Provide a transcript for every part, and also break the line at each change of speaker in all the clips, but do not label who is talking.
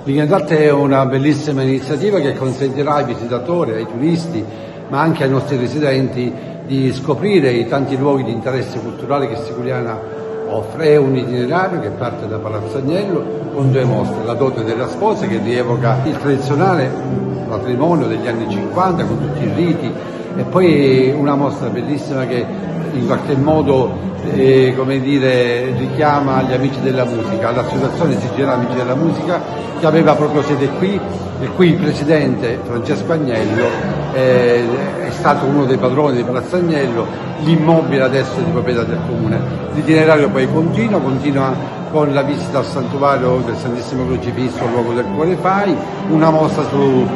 Weekend Art è una bellissima iniziativa che consentirà ai visitatori, ai turisti, ma anche ai nostri residenti di scoprire i tanti luoghi di interesse culturale che Siculiana offre. È un itinerario che parte da Palazzo Agnello con due mostre: la dote della sposa, che rievoca il tradizionale matrimonio degli anni 50 con tutti i riti, e poi una mostra bellissima che in qualche modo come dire, richiama gli Amici della Musica, l'associazione siciliana Amici della Musica, che aveva proprio sede qui, e qui il presidente Francesco Agnello è stato uno dei padroni di Palazzo Agnello. L'immobile adesso è di proprietà del comune. L'itinerario poi continua con la visita al santuario del Santissimo Crocifisso, al luogo del Cuore Fai, una mostra su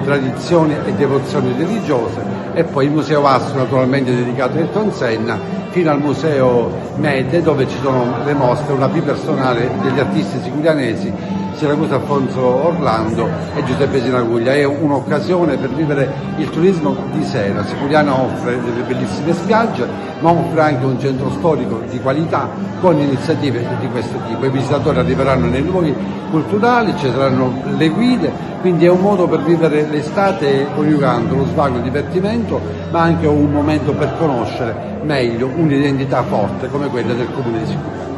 tradizioni e devozioni religiose, e poi il Museo Vasto, naturalmente dedicato a Ayrton Senna, fino al Museo Mede, dove ci sono le mostre, una più personale, degli artisti siculianesi, Siracusa Alfonso Orlando e Giuseppe Sinaguglia. È un'occasione per vivere il turismo di sera. Siculiana offre delle bellissime spiagge, ma offre anche un centro storico di qualità con iniziative di questo tipo. I visitatori arriveranno nei luoghi culturali, ci saranno le guide, quindi è un modo per vivere l'estate coniugando lo svago e il divertimento, ma anche un momento per conoscere meglio un'identità forte come quella del comune di Siculiana.